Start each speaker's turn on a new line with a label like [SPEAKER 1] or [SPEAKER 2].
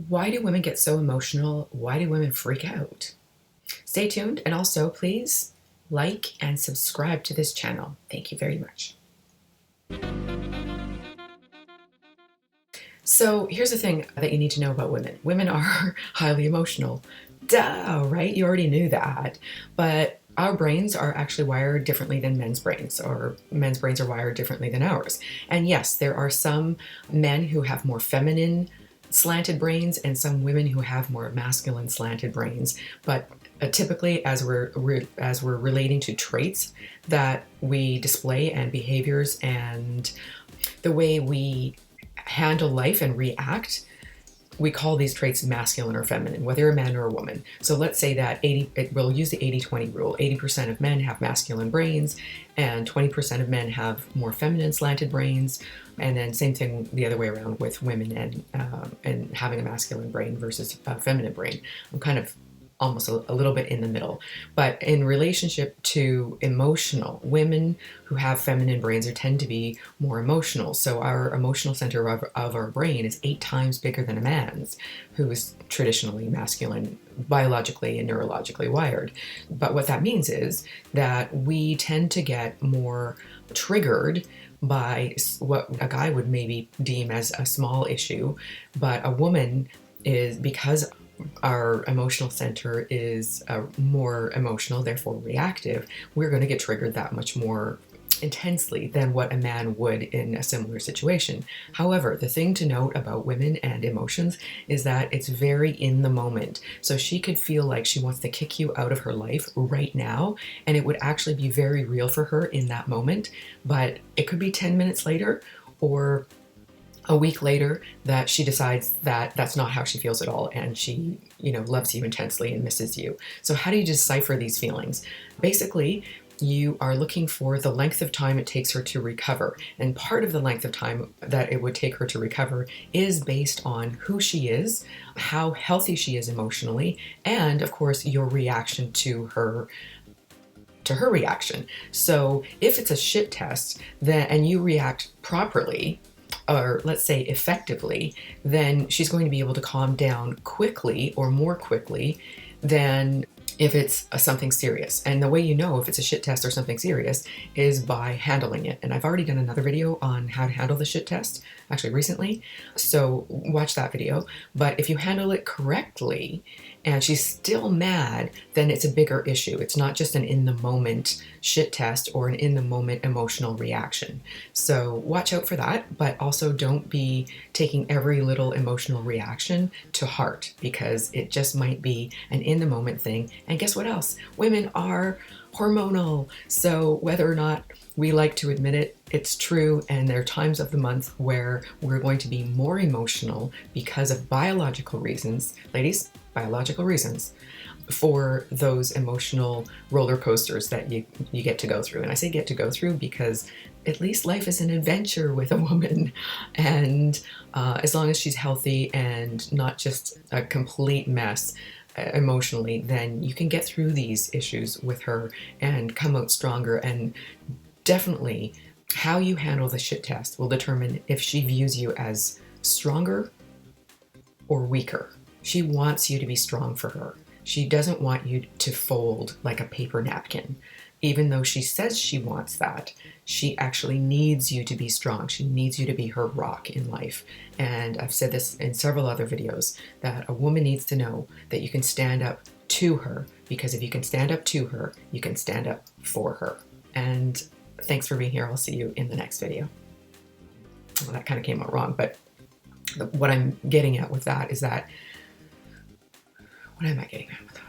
[SPEAKER 1] Why do women get so emotional? Why do women freak out? Stay tuned, and also please like and subscribe to this channel. Thank you very much. So here's the thing that you need to know about women. Women are highly emotional. Duh, right? You already knew that. But our brains are actually wired differently than men's brains, or men's brains are wired differently than ours. And yes, there are some men who have more feminine slanted brains and some women who have more masculine slanted brains. But typically, as we're relating to traits that we display and behaviors and the way we handle life and react, we call these traits masculine or feminine, whether you're a man or a woman. So let's say that we'll use the 80-20 rule. 80% of men have masculine brains and 20% of men have more feminine slanted brains. And then same thing the other way around with women and having a masculine brain versus a feminine brain. I'm kind of almost a little bit in the middle. But in relationship to emotional, women who have feminine brains tend to be more emotional. So our emotional center of our brain is 8 times bigger than a man's, who is traditionally masculine, biologically and neurologically wired. But what that means is that we tend to get more triggered by what a guy would maybe deem as a small issue, but a woman is, because our emotional center is more emotional, therefore reactive, we're going to get triggered that much more intensely than what a man would in a similar situation. However, the thing to note about women and emotions is that it's very in the moment. So she could feel like she wants to kick you out of her life right now, and it would actually be very real for her in that moment, but it could be 10 minutes later or a week later that she decides that that's not how she feels at all, and she, loves you intensely and misses you. So how do you decipher these feelings? Basically, you are looking for the length of time it takes her to recover. And part of the length of time that it would take her to recover is based on who she is, how healthy she is emotionally, and of course, your reaction to her reaction. So if it's a shit test, and you react properly, or let's say effectively, then she's going to be able to calm down quickly or more quickly than if it's something serious. And the way you know if it's a shit test or something serious is by handling it. And I've already done another video on how to handle the shit test, actually recently, so watch that video. But if you handle it correctly and she's still mad, then it's a bigger issue. It's not just an in-the-moment shit test or an in-the-moment emotional reaction. So watch out for that, but also don't be taking every little emotional reaction to heart, because it just might be an in-the-moment thing. And guess what else? Women are hormonal. So whether or not we like to admit it, it's true, and there are times of the month where we're going to be more emotional because of biological reasons. Ladies, biological reasons for those emotional roller coasters that you get to go through. And I say get to go through because at least life is an adventure with a woman. And as long as she's healthy and not just a complete mess emotionally, then you can get through these issues with her and come out stronger. And definitely how you handle the shit test will determine if she views you as stronger or weaker. She wants you to be strong for her. She doesn't want you to fold like a paper napkin. Even though she says she wants that, she actually needs you to be strong. She needs you to be her rock in life. And I've said this in several other videos, that a woman needs to know that you can stand up to her, because if you can stand up to her, you can stand up for her. And thanks for being here. I'll see you in the next video. Well, that kind of came out wrong, but what I'm getting at with that is that, what am I getting at with that?